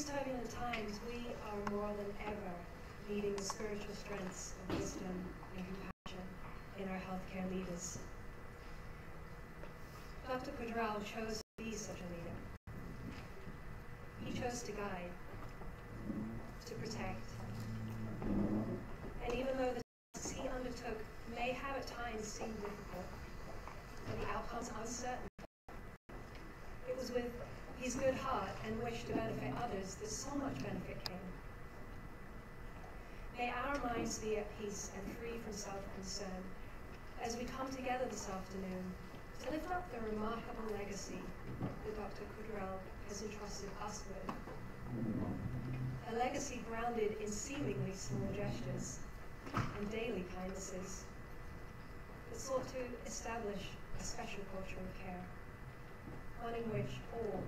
these turbulent times, we are more than ever needing the spiritual strengths of wisdom and compassion in our healthcare leaders. Dr. Quadrel chose to be such a leader. He chose to guide, to protect. And even though the tasks he undertook may have at times seemed difficult, and the outcomes uncertain, it was with his good heart and wish to benefit others that so much benefit came. May our minds be at peace and free from self-concern as we come together this afternoon to lift up the remarkable legacy that Dr. Quadrel has entrusted us with. A legacy grounded in seemingly small gestures and daily kindnesses that sought to establish a special culture of care, one in which all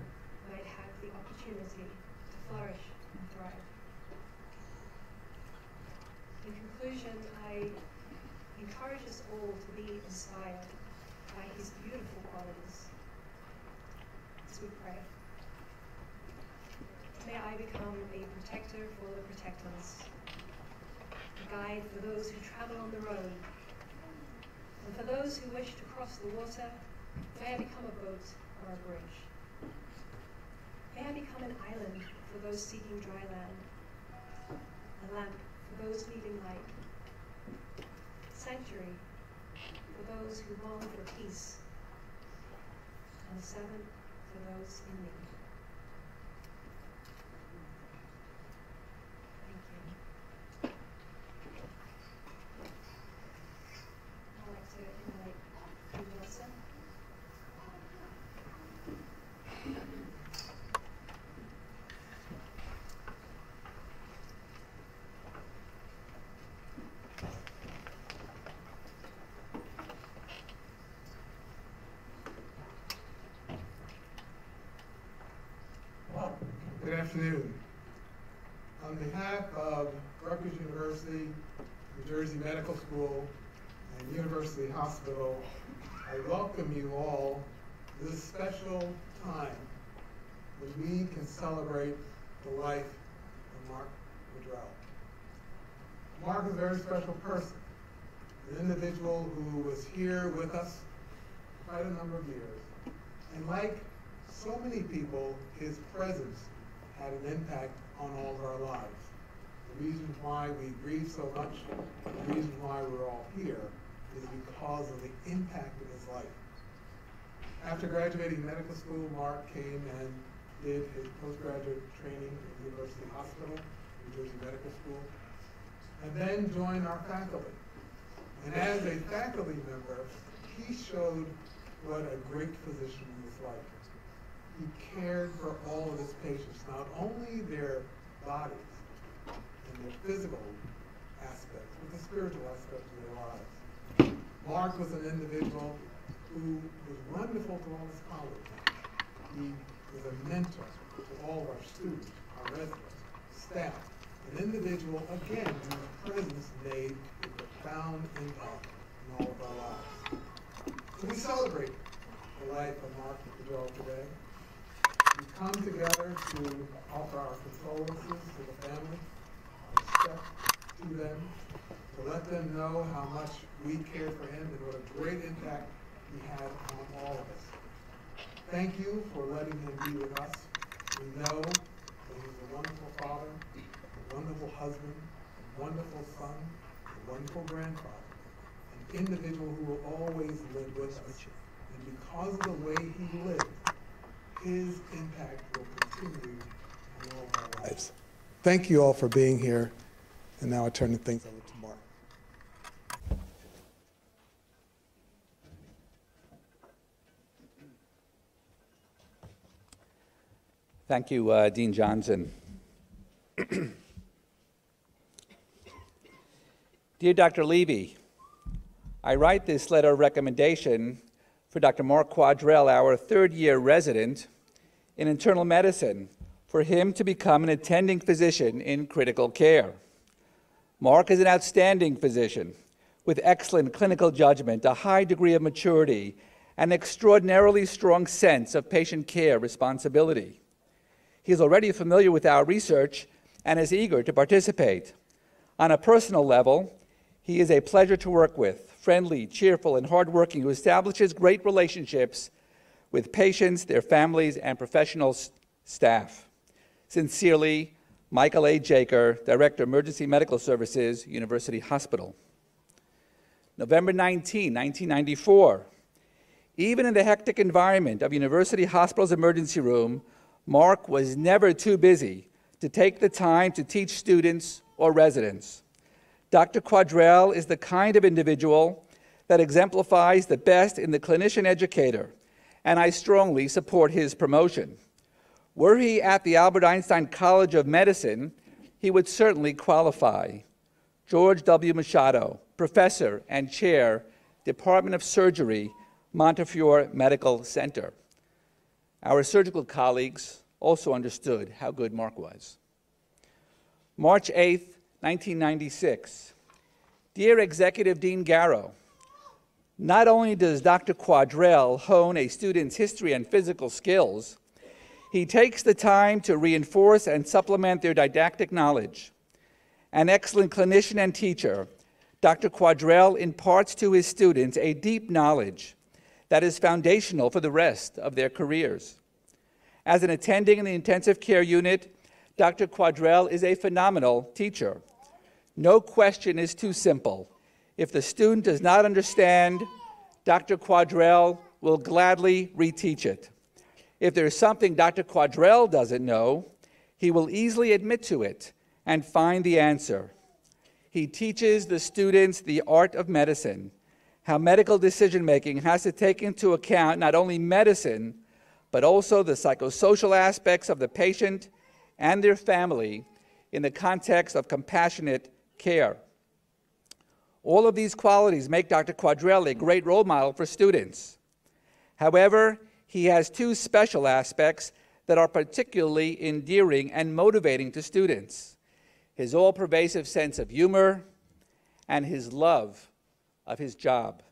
might have the opportunity to flourish and thrive. In conclusion, I encourage us all to be inspired by his beautiful qualities as we pray. May I become a protector for the protectors, a guide for those who travel on the road, and for those who wish to cross the water, may I become a boat or a bridge. May I become an island for those seeking dry land, a lamp for those needing light, sanctuary for those who long for peace, and a servant for those in need. Thank you. I'd like to invite Dean Wilson. Good afternoon. On behalf of Rutgers University, New Jersey Medical School, and University Hospital, I welcome you all to this special time when we can celebrate the life of Mark Quadrel. Mark is a very special person, an individual who was here with us for quite a number of years. And like so many people, his presence had an impact on all of our lives. The reason why we grieve so much, the reason why we're all here, is because of the impact of his life. After graduating medical school, Mark came and did his postgraduate training at the University Hospital, New Jersey Medical School, and then joined our faculty. And as a faculty member, he showed what a great physician was like. He cared for all of his patients, not only their bodies and their physical aspects, but the spiritual aspects of their lives. Mark was an individual who was wonderful to all his colleagues. He was a mentor to all of our students, our residents, staff, an individual, again, whose presence made a profound impact in all of our lives. So we celebrate the life of Mark Quadrel today. We come together to offer our condolences to the family, our respect to them, to let them know how much we care for him and what a great impact he had on all of us. Thank you for letting him be with us. We know that he was a wonderful father, a wonderful husband, a wonderful son, a wonderful grandfather, an individual who will always live with us. And because of the way he lived, his impact will continue in all of our lives. Thank you all for being here. And now I turn things over to Mark. Thank you, Dean Johnson. Dear Dr. Levy, I write this letter of recommendation for Dr. Mark Quadrel, our third-year resident in internal medicine, for him to become an attending physician in critical care. Mark is an outstanding physician with excellent clinical judgment, a high degree of maturity, and an extraordinarily strong sense of patient care responsibility. He is already familiar with our research and is eager to participate. On a personal level, he is a pleasure to work with, friendly, cheerful, and hardworking, who establishes great relationships with patients, their families, and professional staff. Sincerely, Michael A. Jaker, Director, Emergency Medical Services, University Hospital. November 19, 1994. Even in the hectic environment of University Hospital's emergency room, Mark was never too busy to take the time to teach students or residents. Dr. Quadrel is the kind of individual that exemplifies the best in the clinician educator, and I strongly support his promotion. Were he at the Albert Einstein College of Medicine, he would certainly qualify. George W. Machado, Professor and Chair, Department of Surgery, Montefiore Medical Center. Our surgical colleagues also understood how good Mark was. March 8, 1996. Dear Executive Dean Garrow, not only does Dr. Quadrel hone a student's history and physical skills, he takes the time to reinforce and supplement their didactic knowledge. An excellent clinician and teacher, Dr. Quadrel imparts to his students a deep knowledge that is foundational for the rest of their careers. As an attending in the intensive care unit, Dr. Quadrel is a phenomenal teacher. No question is too simple. If the student does not understand, Dr. Quadrel will gladly reteach it. If there's something Dr. Quadrel doesn't know, he will easily admit to it and find the answer. He teaches the students the art of medicine, how medical decision-making has to take into account not only medicine, but also the psychosocial aspects of the patient and their family in the context of compassionate care. All of these qualities make Dr. Quadrel a great role model for students. However, he has two special aspects that are particularly endearing and motivating to students: his all-pervasive sense of humor and his love of his job.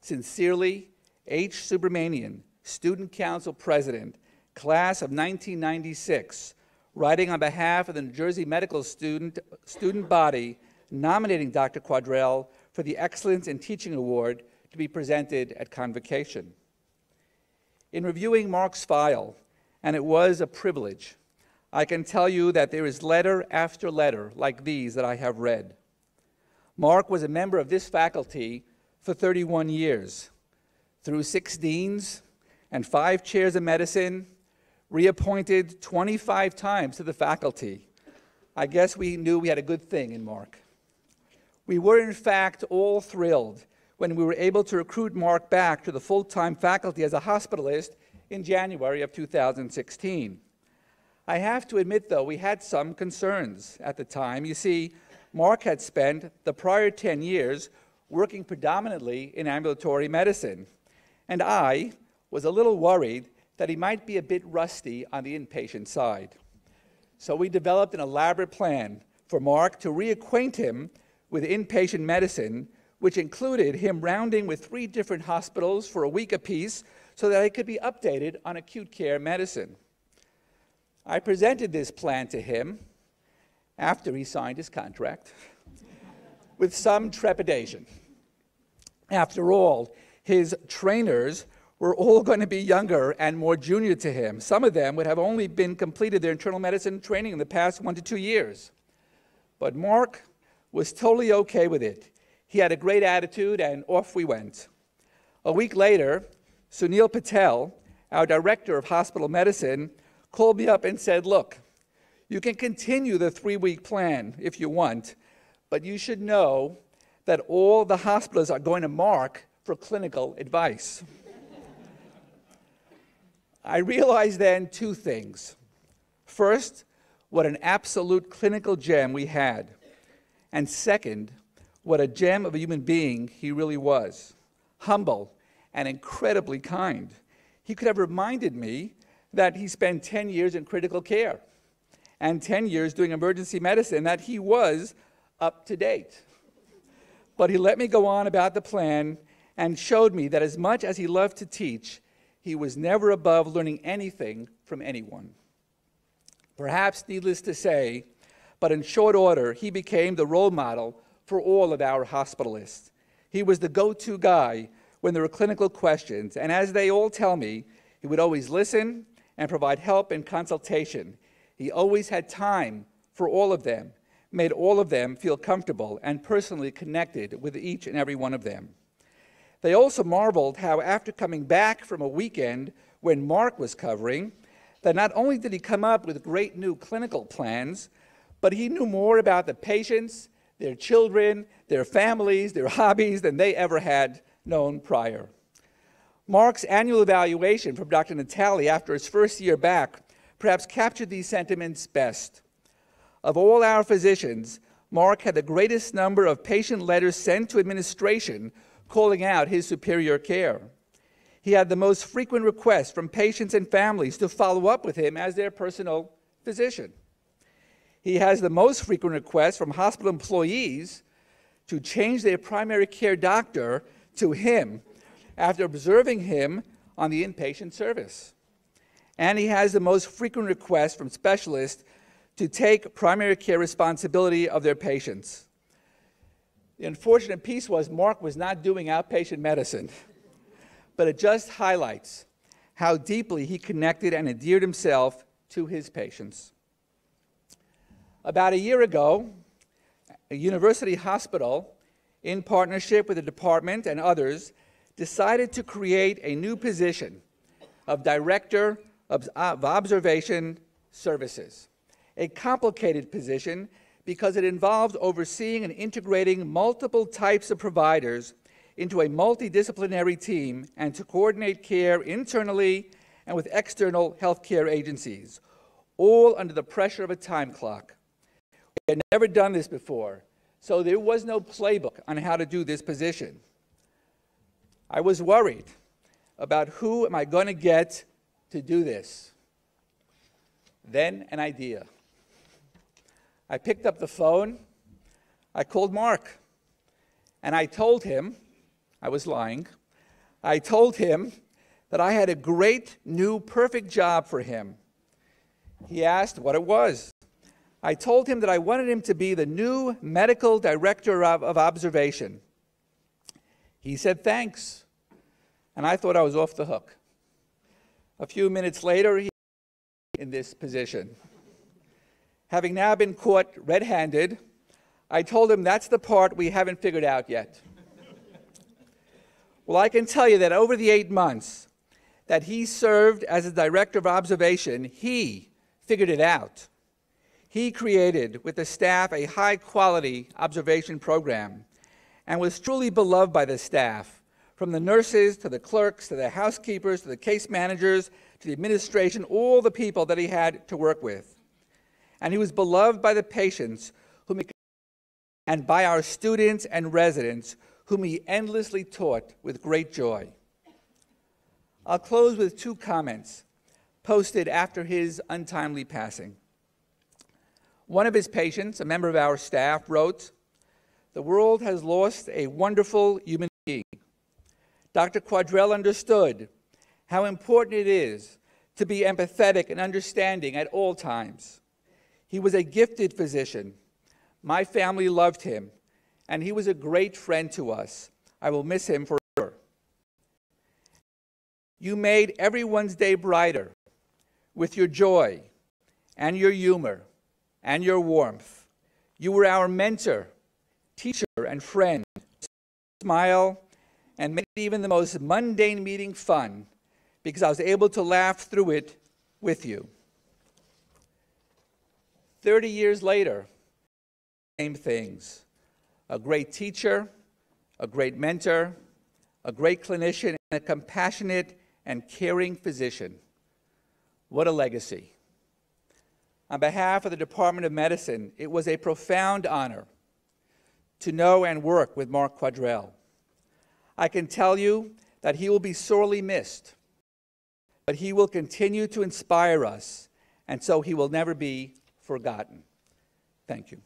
Sincerely, H. Subramanian, Student Council President, Class of 1996, writing on behalf of the New Jersey Medical student body, nominating Dr. Quadrel for the Excellence in Teaching Award to be presented at convocation. In reviewing Mark's file, and it was a privilege, I can tell you that there is letter after letter like these that I have read. Mark was a member of this faculty for 31 years, through 6 deans and 5 chairs of medicine, reappointed 25 times to the faculty. I guess we knew we had a good thing in Mark. We were, in fact, all thrilled when we were able to recruit Mark back to the full-time faculty as a hospitalist in January of 2016. I have to admit, though, we had some concerns at the time. You see, Mark had spent the prior 10 years working predominantly in ambulatory medicine, and I was a little worried that he might be a bit rusty on the inpatient side. So we developed an elaborate plan for Mark to reacquaint him with inpatient medicine, which included him rounding with 3 different hospitals for a week apiece so that he could be updated on acute care medicine. I presented this plan to him after he signed his contract with some trepidation. After all, his trainers were all going to be younger and more junior to him. Some of them would have only been completed their internal medicine training in the past 1 to 2 years. But Mark was totally okay with it. He had a great attitude, and off we went. A week later, Sunil Patel, our director of hospital medicine, called me up and said, "Look, you can continue the 3-week plan if you want, but you should know that all the hospitals are going to Mark for clinical advice." I realized then 2 things. First, what an absolute clinical gem we had. And second, what a gem of a human being he really was. Humble and incredibly kind. He could have reminded me that he spent 10 years in critical care and 10 years doing emergency medicine, that he was up to date. But he let me go on about the plan and showed me that as much as he loved to teach, he was never above learning anything from anyone. Perhaps needless to say, but in short order, he became the role model for all of our hospitalists. He was the go-to guy when there were clinical questions, and as they all tell me, he would always listen and provide help and consultation. He always had time for all of them, made all of them feel comfortable and personally connected with each and every one of them. They also marveled how after coming back from a weekend when Mark was covering, that not only did he come up with great new clinical plans, but he knew more about the patients, their children, their families, their hobbies than they ever had known prior. Mark's annual evaluation from Dr. Natali after his first year back perhaps captured these sentiments best. Of all our physicians, Mark had the greatest number of patient letters sent to administration calling out his superior care. He had the most frequent requests from patients and families to follow up with him as their personal physician. He has the most frequent requests from hospital employees to change their primary care doctor to him after observing him on the inpatient service. And he has the most frequent requests from specialists to take primary care responsibility of their patients. The unfortunate piece was Mark was not doing outpatient medicine, but it just highlights how deeply he connected and endeared himself to his patients. About a year ago, a university hospital, in partnership with the department and others, decided to create a new position of Director of Observation Services, a complicated position because it involves overseeing and integrating multiple types of providers into a multidisciplinary team and to coordinate care internally and with external healthcare agencies, all under the pressure of a time clock. We had never done this before, so there was no playbook on how to do this position. I was worried about who am I going to get to do this. Then an idea. I picked up the phone, I called Mark, and I told him, I was lying, I told him that I had a great new perfect job for him. He asked what it was. I told him that I wanted him to be the new medical director of observation. He said thanks, and I thought I was off the hook. A few minutes later, he was in this position. Having now been caught red-handed, I told him that's the part we haven't figured out yet. Well, I can tell you that over the 8 months that he served as a director of observation, he figured it out. He created with the staff a high-quality observation program and was truly beloved by the staff, from the nurses to the clerks to the housekeepers to the case managers to the administration, all the people that he had to work with. And he was beloved by the patients whom he, and by our students and residents whom he endlessly taught with great joy. I'll close with 2 comments posted after his untimely passing. One of his patients, a member of our staff, wrote, "The world has lost a wonderful human being. Dr. Quadrel understood how important it is to be empathetic and understanding at all times. He was a gifted physician. My family loved him, and he was a great friend to us. I will miss him forever. You made everyone's day brighter with your joy and your humor and your warmth. You were our mentor, teacher, and friend. Smile and made even the most mundane meeting fun because I was able to laugh through it with you." 30 years later, same things. A great teacher, a great mentor, a great clinician, and a compassionate and caring physician. What a legacy. On behalf of the Department of Medicine, it was a profound honor to know and work with Mark Quadrel. I can tell you that he will be sorely missed, but he will continue to inspire us, and so he will never be forgotten. Thank you.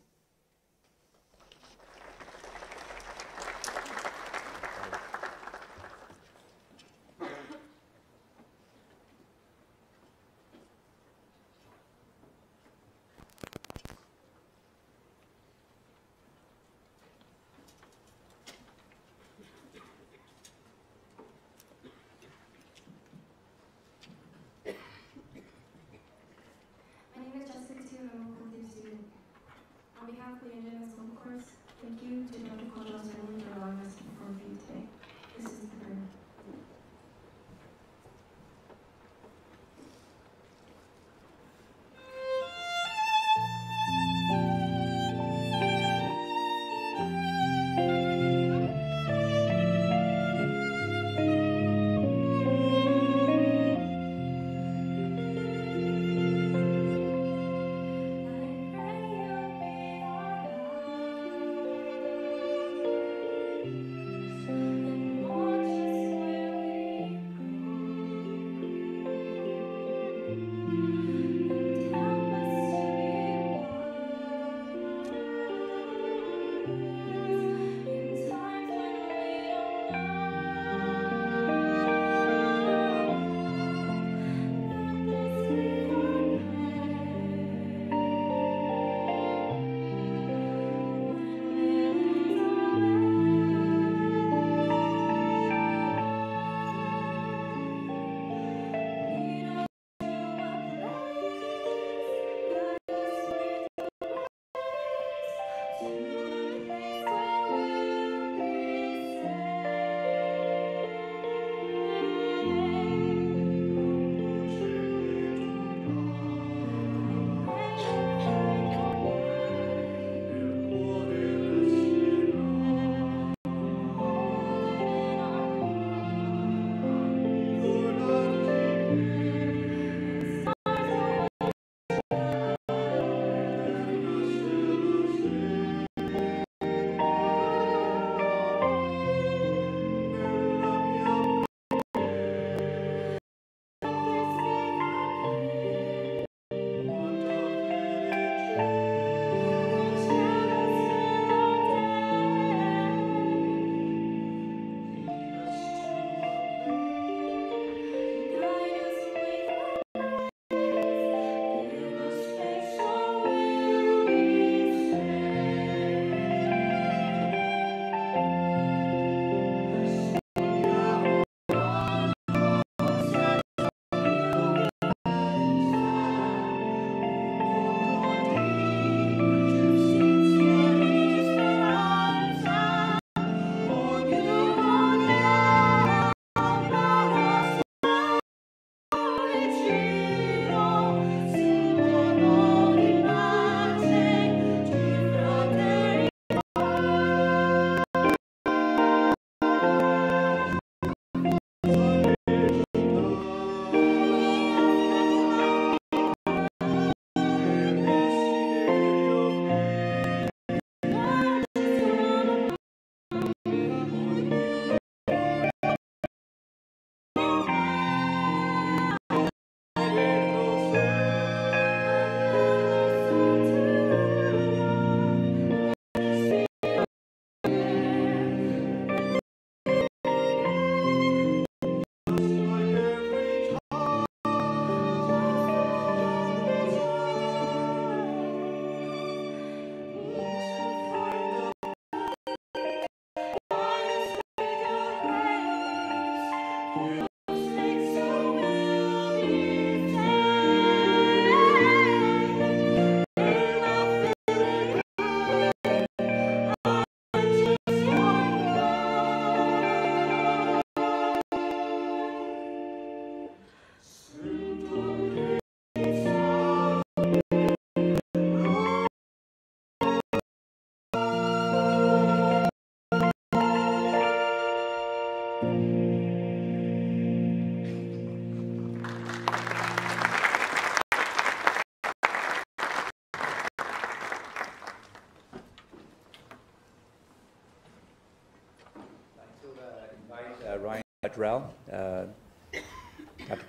Quadrel, Dr.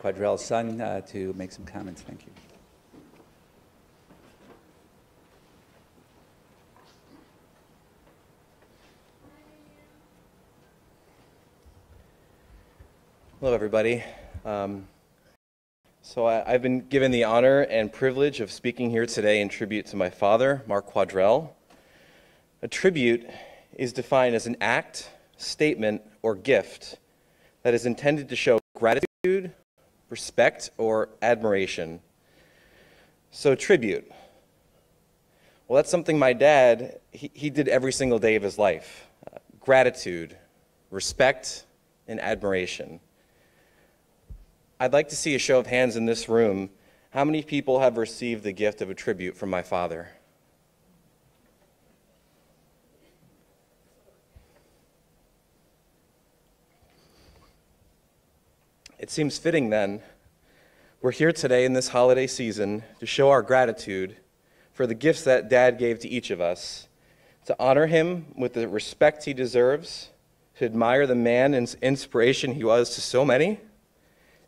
Quadrel's son, to make some comments. Thank you. Hello, everybody. I've been given the honor and privilege of speaking here today in tribute to my father, Mark Quadrel. A tribute is defined as an act, statement, or gift that is intended to show gratitude, respect, or admiration. So tribute. Well, that's something my dad, he did every single day of his life. Gratitude, respect, and admiration. I'd like to see a show of hands in this room. How many people have received the gift of a tribute from my father? It seems fitting then, we're here today in this holiday season to show our gratitude for the gifts that Dad gave to each of us, to honor him with the respect he deserves, to admire the man and inspiration he was to so many,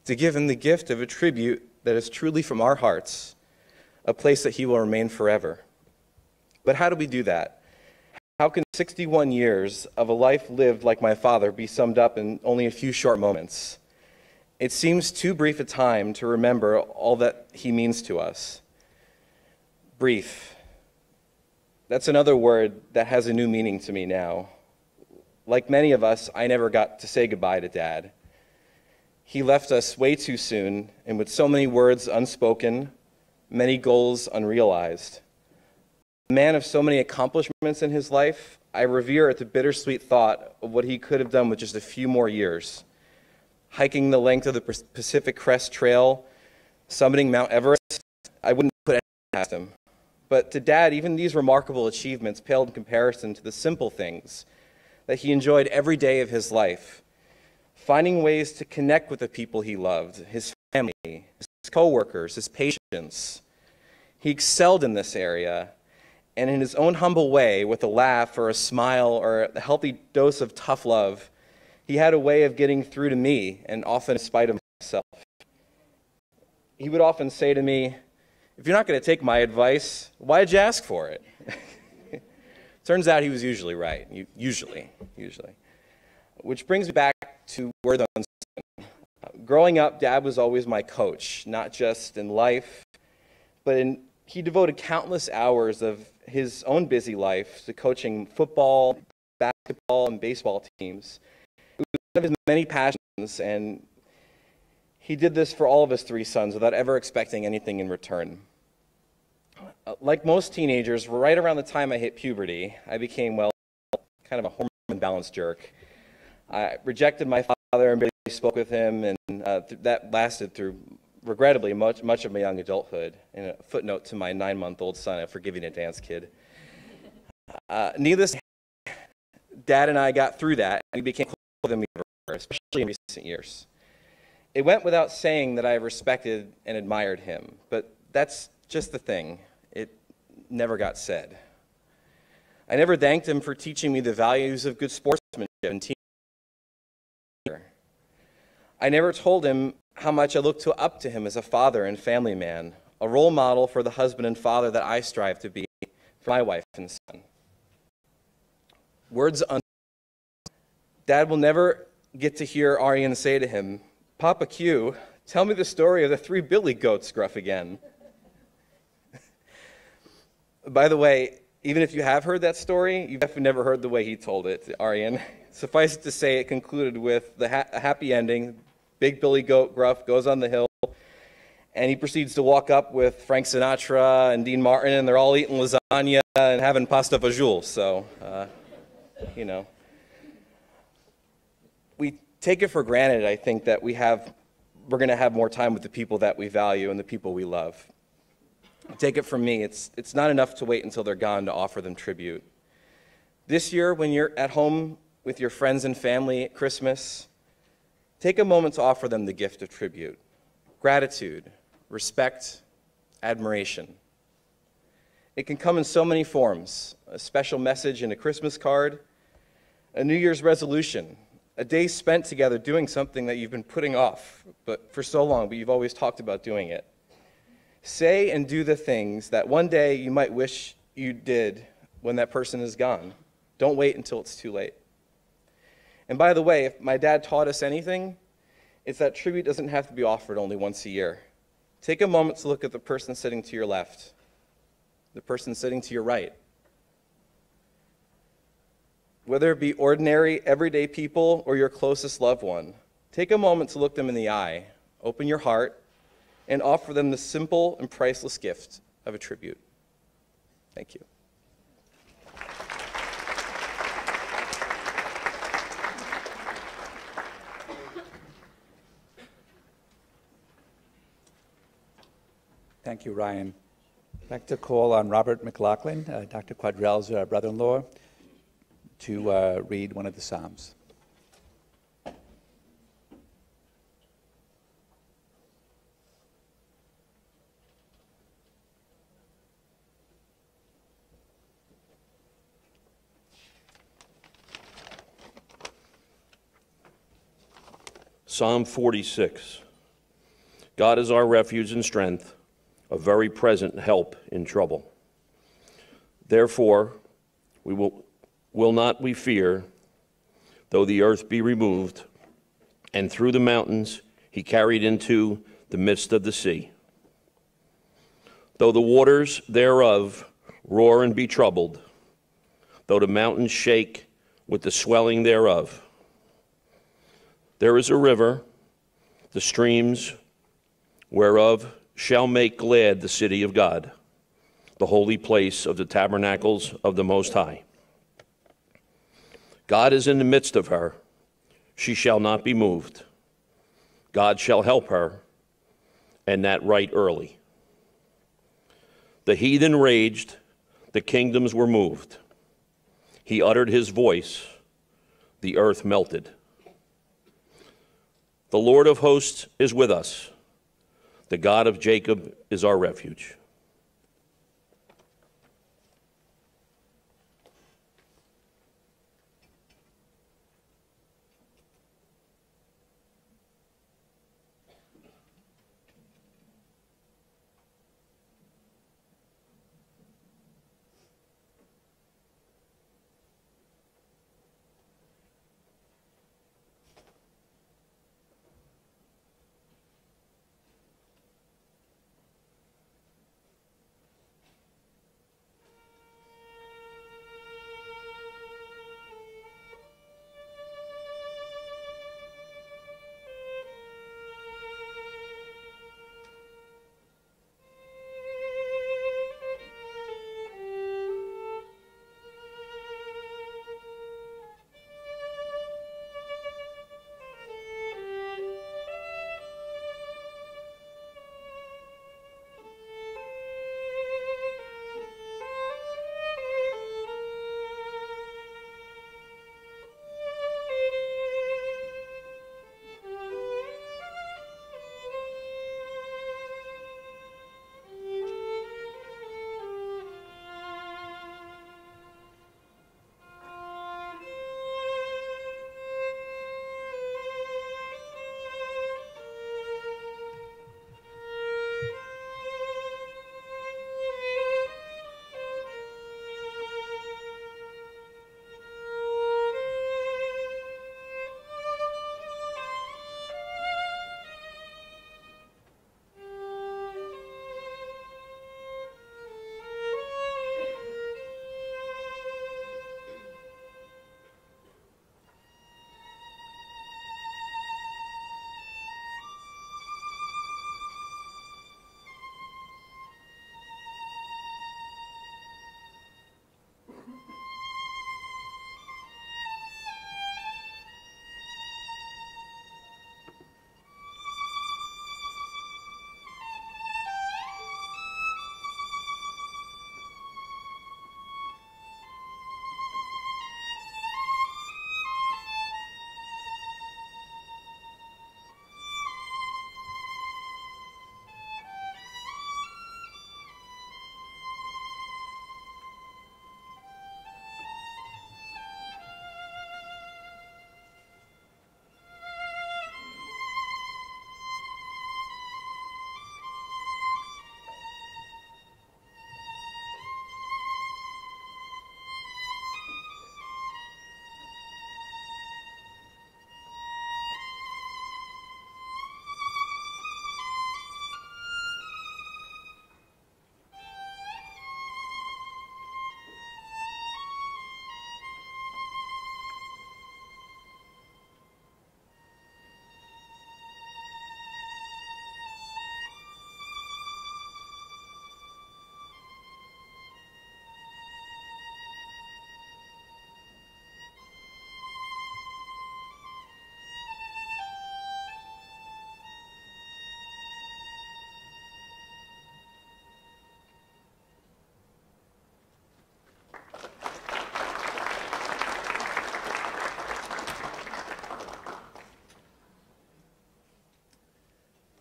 to give him the gift of a tribute that is truly from our hearts, a place that he will remain forever. But how do we do that? How can 61 years of a life lived like my father be summed up in only a few short moments? It seems too brief a time to remember all that he means to us. Brief. That's another word that has a new meaning to me now. Like many of us, I never got to say goodbye to Dad. He left us way too soon, and with so many words unspoken, many goals unrealized. A man of so many accomplishments in his life, I revere at the bittersweet thought of what he could have done with just a few more years. Hiking the length of the Pacific Crest Trail, summiting Mount Everest, I wouldn't put anything past him. But to Dad, even these remarkable achievements paled in comparison to the simple things that he enjoyed every day of his life. Finding ways to connect with the people he loved, his family, his coworkers, his patients. He excelled in this area, and in his own humble way, with a laugh or a smile or a healthy dose of tough love, he had a way of getting through to me, and often in spite of myself. He would often say to me, "If you're not going to take my advice, why'd you ask for it?" Turns out he was usually right, usually. Which brings me back to where the unspoken. Growing up, Dad was always my coach, not just in life, but he devoted countless hours of his own busy life to coaching football, basketball, and baseball teams. It was one of his many passions, and he did this for all of his three sons without ever expecting anything in return. Like most teenagers, right around the time I hit puberty, I became, kind of a hormone imbalance jerk. I rejected my father and barely spoke with him, and that lasted through, regrettably, much of my young adulthood. And a footnote to my 9-month-old son, a forgiving a dance kid. Needless to say, Dad and I got through that, and we became closer than we ever were, especially in recent years. It went without saying that I respected and admired him, but that's just the thing. It never got said. I never thanked him for teaching me the values of good sportsmanship and teamwork. I never told him how much I looked up to him as a father and family man, a role model for the husband and father that I strive to be for my wife and son. Words unspoken. Dad will never get to hear Arian say to him, "Papa Q, tell me the story of the 3 billy goats, Gruff again." By the way, even if you have heard that story, you've definitely never heard the way he told it, Arian. Suffice it to say, it concluded with a happy ending. Big Billy Goat Gruff goes on the hill, and he proceeds to walk up with Frank Sinatra and Dean Martin, and they're all eating lasagna and having pasta fajoule. So, we take it for granted, I think, that we're going to have more time with the people that we value and the people we love. Take it from me, it's not enough to wait until they're gone to offer them tribute. This year, when you're at home with your friends and family at Christmas, take a moment to offer them the gift of tribute, gratitude, respect, admiration. It can come in so many forms: a special message in a Christmas card, a New Year's resolution, a day spent together doing something that you've been putting off for so long, but you've always talked about doing it. Say and do the things that one day you might wish you did when that person is gone. Don't wait until it's too late. And by the way, if my dad taught us anything, it's that tribute doesn't have to be offered only once a year. Take a moment to look at the person sitting to your left, the person sitting to your right. Whether it be ordinary, everyday people or your closest loved one, take a moment to look them in the eye, open your heart, and offer them the simple and priceless gift of a tribute. Thank you. Thank you, Ryan. I'd like to call on Robert McLaughlin, Dr. Quadrell's brother-in-law, to read one of the Psalms. Psalm 46. God is our refuge and strength, a very present help in trouble. Therefore, we will not we fear, though the earth be removed, and through the mountains he carried into the midst of the sea. Though the waters thereof roar and be troubled, though the mountains shake with the swelling thereof. There is a river, the streams whereof shall make glad the city of God, the holy place of the tabernacles of the Most High. God is in the midst of her. She shall not be moved. God shall help her, and that right early. The heathen raged, the kingdoms were moved. He uttered his voice, the earth melted. The Lord of hosts is with us. The God of Jacob is our refuge.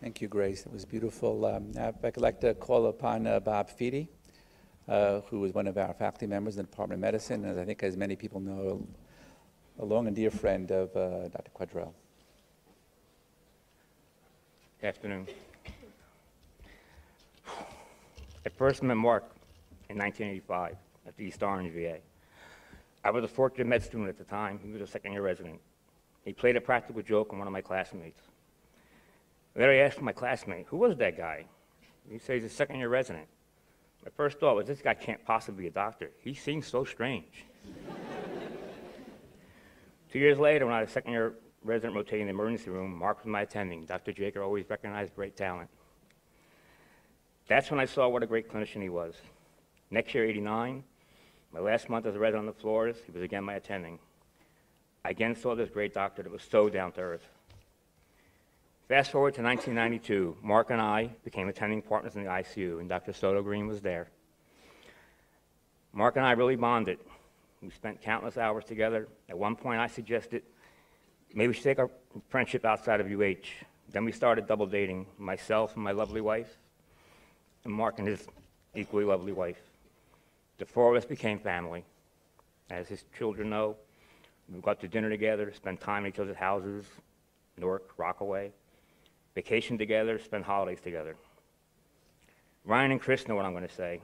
Thank you, Grace. It was beautiful. Now I'd like to call upon Bob Feedy, who was one of our faculty members in the Department of Medicine, and I think, as many people know, a long and dear friend of Dr. Quadrel. Good afternoon. I first met Mark in 1985 at the East Orange VA. I was a fourth-year med student at the time. He was a second-year resident. He played a practical joke on one of my classmates. Later, I asked my classmate, who was that guy? He said he's a second-year resident. My first thought was, this guy can't possibly be a doctor. He seems so strange. 2 years later, when I was a second-year resident rotating the emergency room, Mark was my attending. Dr. Jaker always recognized great talent. That's when I saw what a great clinician he was. Next year, 89, my last month as a resident on the floors, he was again my attending. I again saw this great doctor that was so down to earth. Fast forward to 1992, Mark and I became attending partners in the ICU, and Dr. Soto Green was there. Mark and I really bonded. We spent countless hours together. At one point, I suggested maybe we should take our friendship outside of UH. Then we started double dating, myself and my lovely wife, and Mark and his equally lovely wife. The four of us became family. As his children know, we got to dinner together, spend time at each other's houses, Newark, Rockaway, vacation together, spend holidays together. Ryan and Chris know what I'm going to say.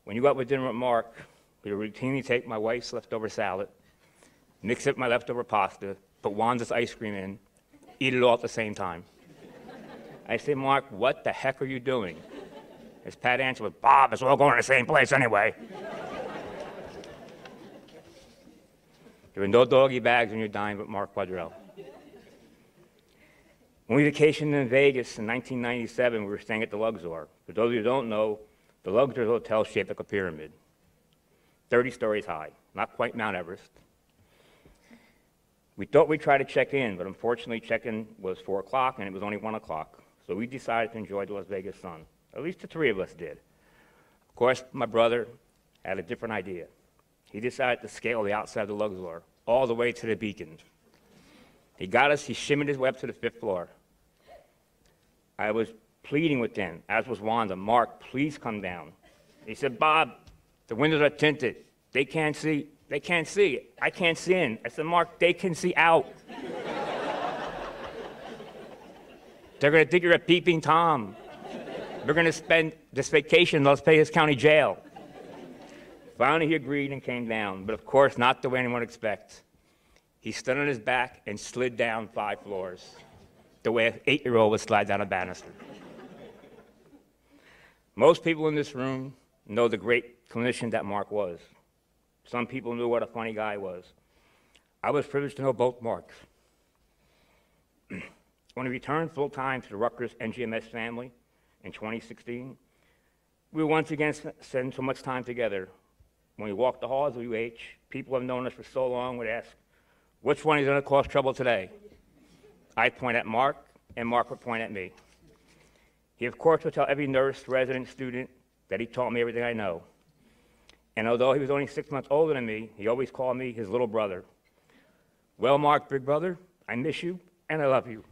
When you go out with dinner with Mark, we would routinely take my wife's leftover salad, mix it with my leftover pasta, put Wanda's ice cream in, eat it all at the same time. I say, Mark, what the heck are you doing? His pat answer was, Bob, it's all going to the same place anyway. There were no doggy bags when you're dining with Mark Quadrel. When we vacationed in Vegas in 1997, we were staying at the Luxor. For those of you who don't know, the Luxor Hotel is shaped like a pyramid, 30 stories high, not quite Mount Everest. We thought we'd try to check in, but unfortunately check-in was 4 o'clock and it was only 1 o'clock. So we decided to enjoy the Las Vegas sun. At least the three of us did. Of course, my brother had a different idea. He decided to scale the outside of the Luxor all the way to the beacon. He shimmied his way up to the 5th floor. I was pleading with him, as was Wanda, Mark, please come down. He said, Bob, the windows are tinted. They can't see. I can't see in. I said, Mark, they can see out. They're going to think you're a peeping Tom. We're going to spend this vacation in Las Vegas County Jail. Finally, he agreed and came down, but of course, not the way anyone would expect. He stood on his back and slid down 5 floors, the way an 8-year-old would slide down a banister. Most people in this room know the great clinician that Mark was. Some people knew what a funny guy was. I was privileged to know both Marks. When he returned full-time to the Rutgers NGMS family in 2016, we once again spent so much time together. When we walked the halls of UH, people who have known us for so long would ask, which one is going to cause trouble today? I'd point at Mark, and Mark would point at me. He, of course, would tell every nurse, resident, student that he taught me everything I know. And although he was only 6 months older than me, he always called me his little brother. Well, Mark, big brother, I miss you, and I love you.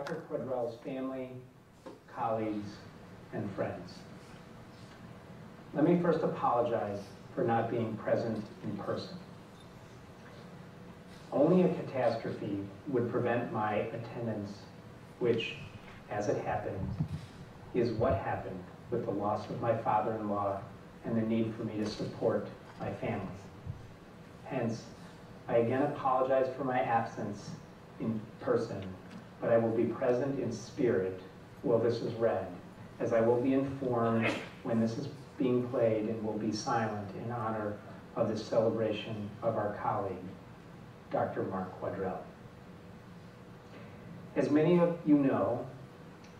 Dr. Quadrel's family, colleagues, and friends. Let me first apologize for not being present in person. Only a catastrophe would prevent my attendance, which, as it happens, is what happened with the loss of my father-in-law and the need for me to support my family. Hence, I again apologize for my absence in person, but I will be present in spirit while this is read, as I will be informed when this is being played and will be silent in honor of the celebration of our colleague, Dr. Mark Quadrel. As many of you know,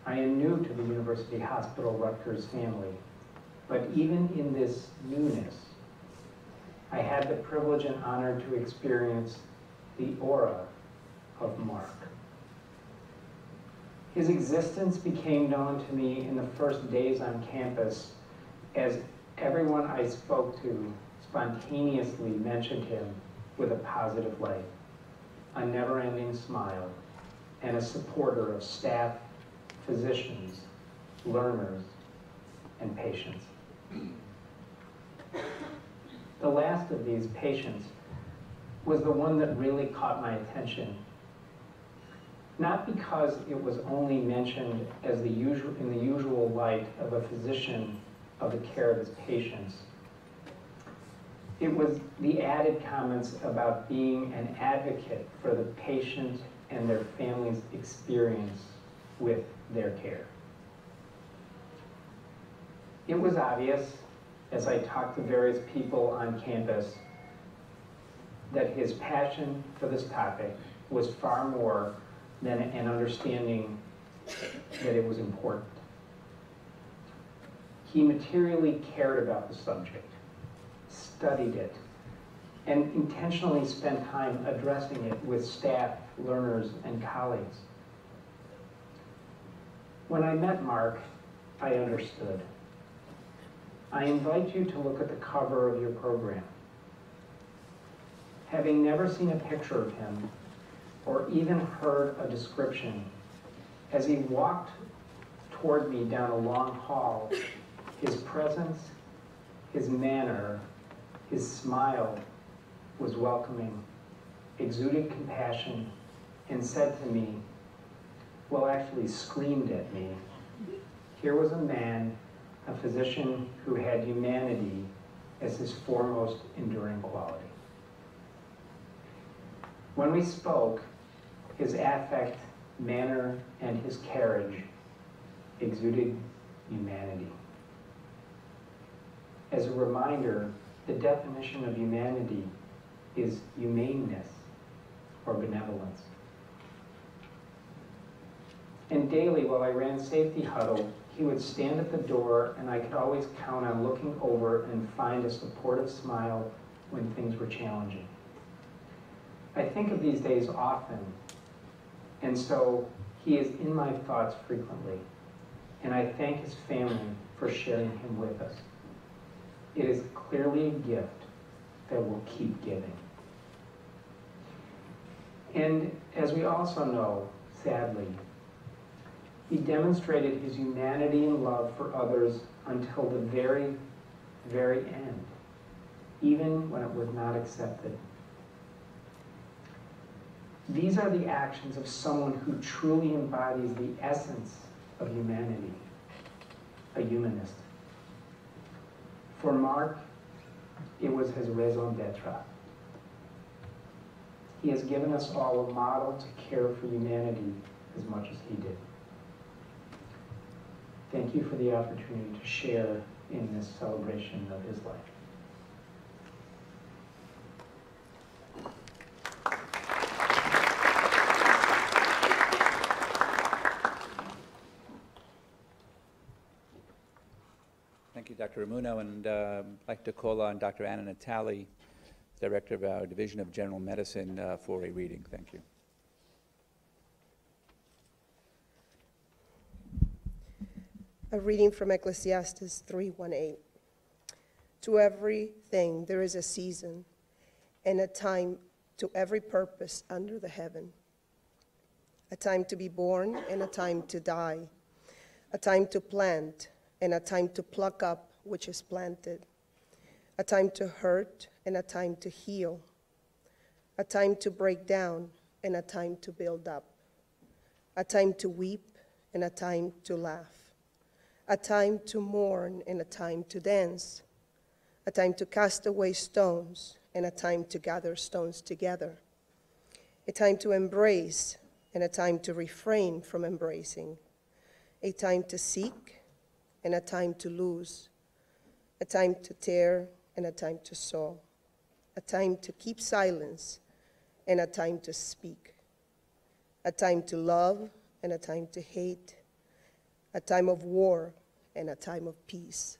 I am new to the University Hospital Rutgers family, but even in this newness, I had the privilege and honor to experience the aura of Mark. His existence became known to me in the first days on campus, as everyone I spoke to spontaneously mentioned him with a positive light, a never-ending smile, and a supporter of staff, physicians, learners, and patients. The last of these patients was the one that really caught my attention, not because it was only mentioned as in the usual light of a physician of the care of his patients. It was the added comments about being an advocate for the patient and their family's experience with their care. It was obvious, as I talked to various people on campus, that his passion for this topic was far more than an understanding that it was important. He materially cared about the subject, studied it, and intentionally spent time addressing it with staff, learners, and colleagues. When I met Mark, I understood. I invite you to look at the cover of your program. Having never seen a picture of him, or even heard a description, as he walked toward me down a long hall, his presence, his manner, his smile was welcoming, exuded compassion, and said to me, well, actually screamed at me, here was a man, a physician who had humanity as his foremost enduring quality. When we spoke, his affect, manner, and his carriage exuded humanity. As a reminder, the definition of humanity is humaneness or benevolence. And daily, while I ran safety huddle, he would stand at the door, and I could always count on looking over and find a supportive smile when things were challenging. I think of these days often, and so he is in my thoughts frequently, and I thank his family for sharing him with us. It is clearly a gift that will keep giving. And as we also know, sadly, he demonstrated his humanity and love for others until the very, very end, even when it was not accepted. These are the actions of someone who truly embodies the essence of humanity, a humanist. For Mark, it was his raison d'etre. He has given us all a model to care for humanity as much as he did. Thank you for the opportunity to share in this celebration of his life. Thank you, Dr. Ramuno, and I'd like to call on Dr. Anna Natali, Director of our Division of General Medicine, for a reading. Thank you. A reading from Ecclesiastes 3:18. To everything there is a season, and a time to every purpose under the heaven. a time to be born and a time to die, a time to plant and a time to pluck up which is planted, a time to hurt and a time to heal, a time to break down and a time to build up, a time to weep and a time to laugh, a time to mourn and a time to dance, a time to cast away stones and a time to gather stones together, a time to embrace and a time to refrain from embracing, a time to seek and a time to lose, a time to tear and a time to sow, a time to keep silence and a time to speak, a time to love and a time to hate, a time of war and a time of peace.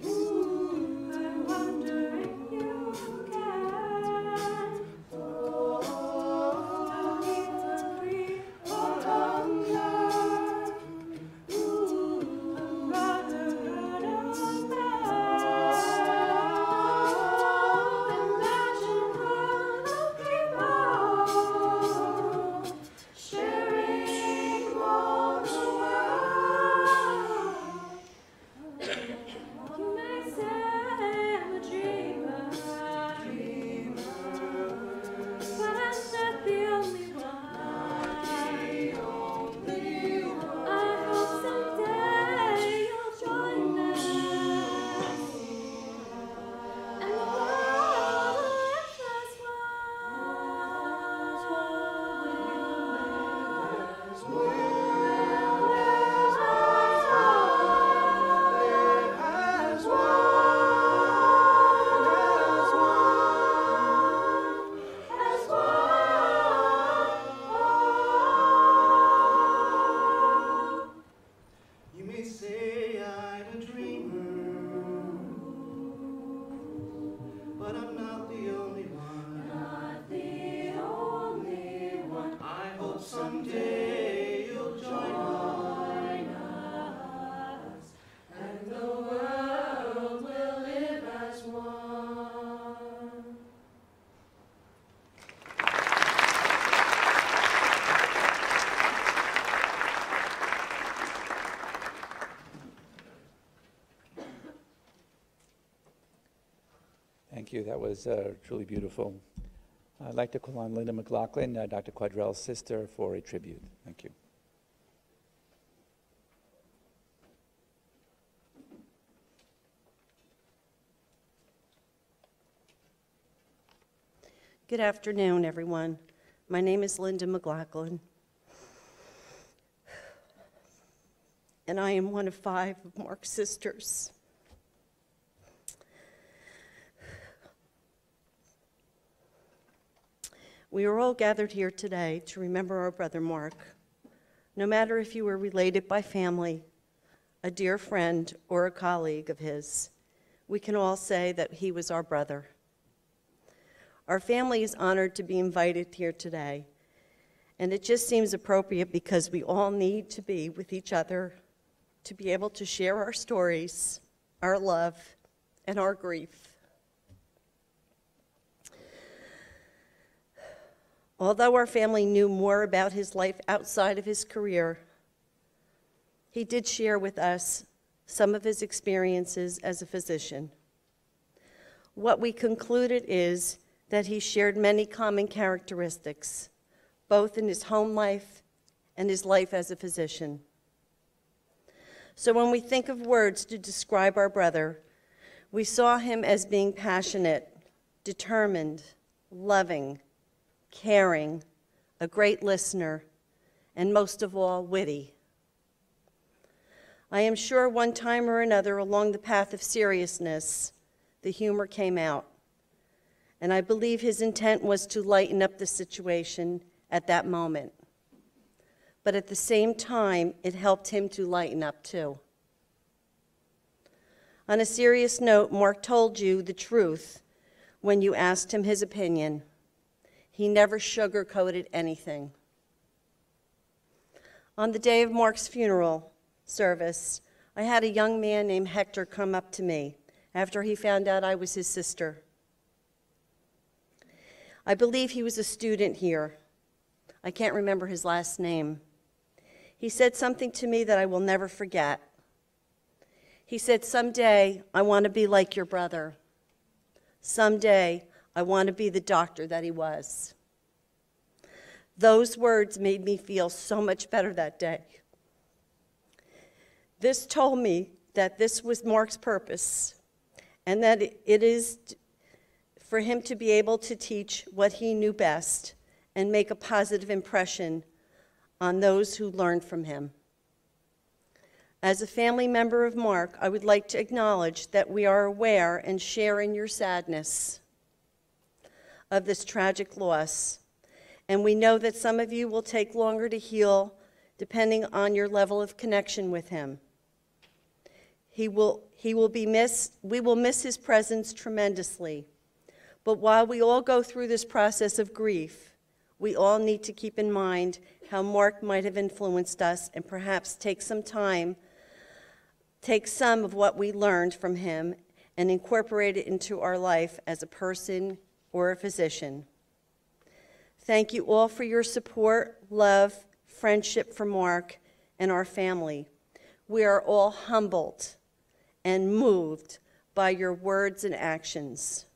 I wonder if you can. Thank you. That was truly beautiful. I'd like to call on Linda McLaughlin, Dr. Quadrell's sister, for a tribute. Thank you. Good afternoon, everyone. My name is Linda McLaughlin, and I am one of 5 of Mark's sisters. We are all gathered here today to remember our brother Mark. No matter if you were related by family, a dear friend, or a colleague of his, we can all say that he was our brother. Our family is honored to be invited here today, and it just seems appropriate because we all need to be with each other to be able to share our stories, our love, and our grief. Although our family knew more about his life outside of his career, he did share with us some of his experiences as a physician. What we concluded is that he shared many common characteristics, both in his home life and his life as a physician. So when we think of words to describe our brother, we saw him as being passionate, determined, loving, caring, a great listener, and most of all, witty. I am sure one time or another along the path of seriousness, the humor came out, and I believe his intent was to lighten up the situation at that moment. But at the same time, it helped him to lighten up too. On a serious note, Mark told you the truth when you asked him his opinion. He never sugarcoated anything. On the day of Mark's funeral service, I had a young man named Hector come up to me after he found out I was his sister. I believe he was a student here. I can't remember his last name. He said something to me that I will never forget. He said, "Someday I want to be like your brother. Someday I want to be the doctor that he was." Those words made me feel so much better that day. This told me that this was Mark's purpose, and that it is for him to be able to teach what he knew best and make a positive impression on those who learned from him. As a family member of Mark, I would like to acknowledge that we are aware and share in your sadness of this tragic loss, and we know that some of you will take longer to heal depending on your level of connection with him. We will miss his presence tremendously, but while we all go through this process of grief, we all need to keep in mind how Mark might have influenced us and perhaps take some of what we learned from him and incorporate it into our life as a person or a physician. Thank you all for your support, love, friendship for Mark and our family. We are all humbled and moved by your words and actions.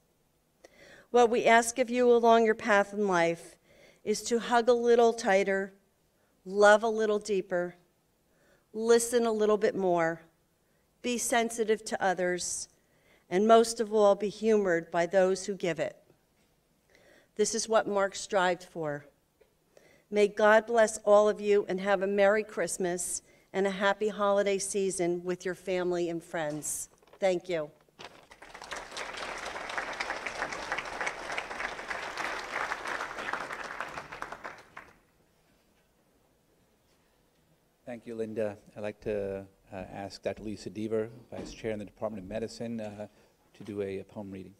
What we ask of you along your path in life is to hug a little tighter, love a little deeper, listen a little bit more, be sensitive to others, and most of all, be humored by those who give it. This is what Mark strived for. May God bless all of you and have a Merry Christmas and a happy holiday season with your family and friends. Thank you. Thank you, Linda. I'd like to ask Dr. Lisa Deaver, Vice Chair in the Department of Medicine, to do a poem reading.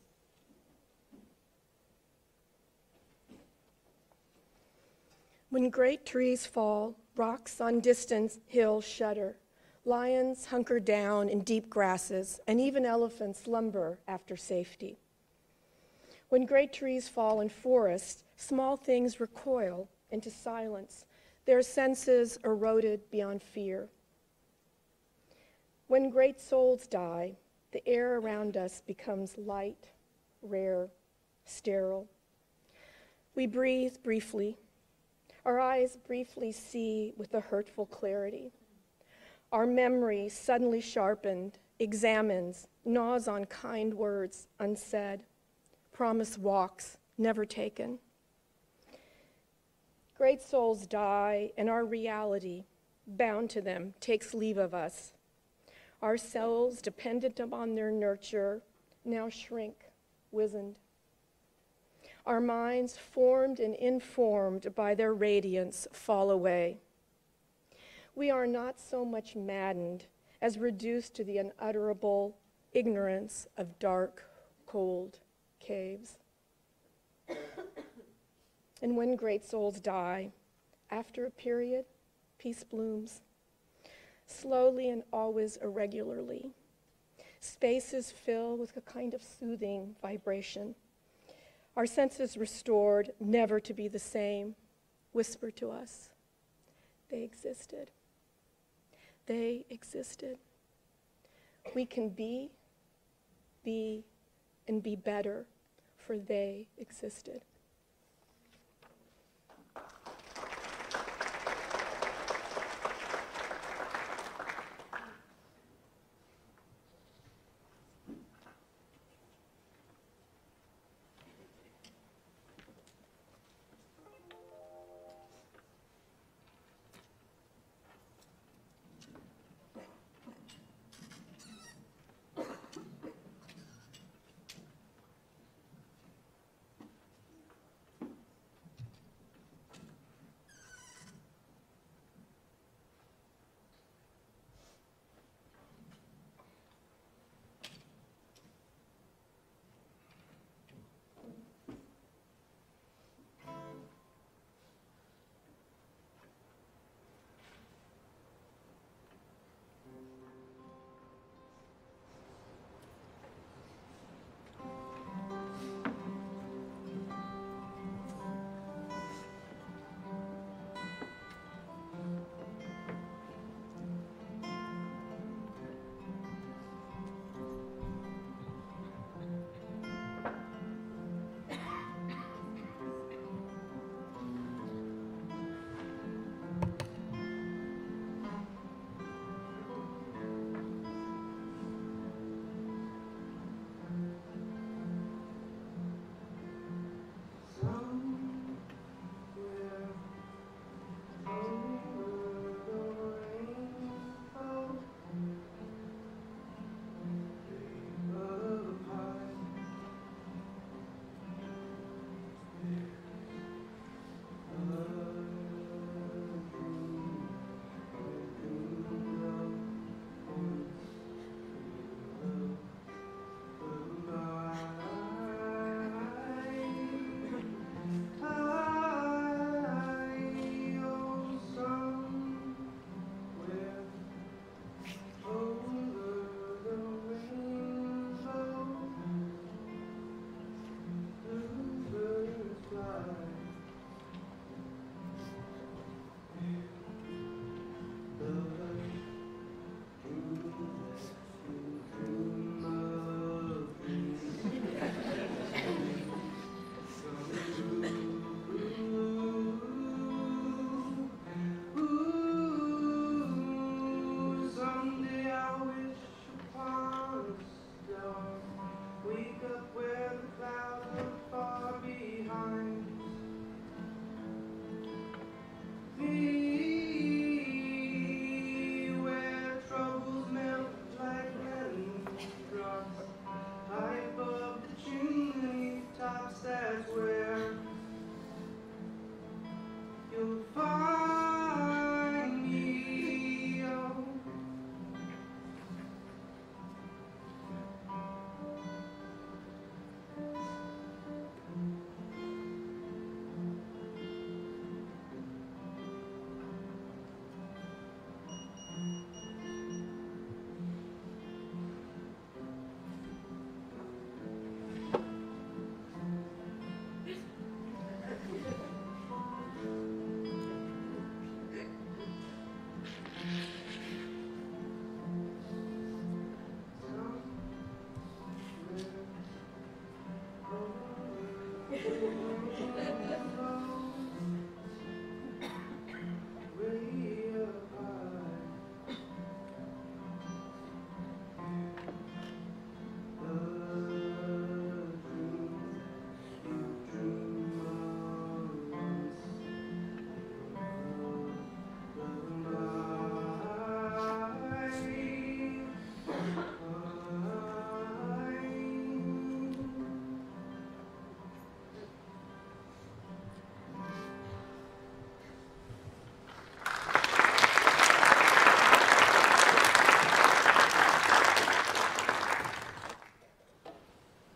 When great trees fall, rocks on distant hills shudder. Lions hunker down in deep grasses, and even elephants slumber after safety. When great trees fall in forests, small things recoil into silence, their senses eroded beyond fear. When great souls die, the air around us becomes light rare, sterile. We breathe briefly. Our eyes briefly see with a hurtful clarity. Our memory, suddenly sharpened, examines, gnaws on kind words unsaid, promise walks never taken. Great souls die, and our reality, bound to them, takes leave of us. Our souls, dependent upon their nurture, now shrink, wizened. Our minds, formed and informed by their radiance, fall away. We are not so much maddened as reduced to the unutterable ignorance of dark, cold caves. And when great souls die, after a period, peace blooms, slowly and always irregularly. Spaces fill with a kind of soothing vibration. Our senses restored, never to be the same, whisper to us, they existed. They existed. We can be, and be better, for they existed.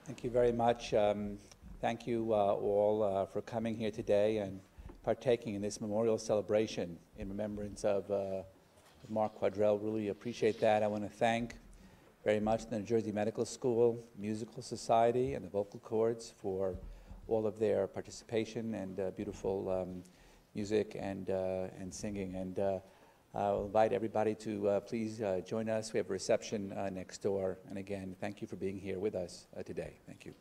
Thank you very much. Thank you all for coming here today and partaking in this memorial celebration in remembrance of Mark Quadrel. Really appreciate that. I want to thank very much the New Jersey Medical School, Musical Society, and the vocal cords for all of their participation and beautiful music and singing. And I'll invite everybody to please join us. We have a reception next door. And again, thank you for being here with us today. Thank you.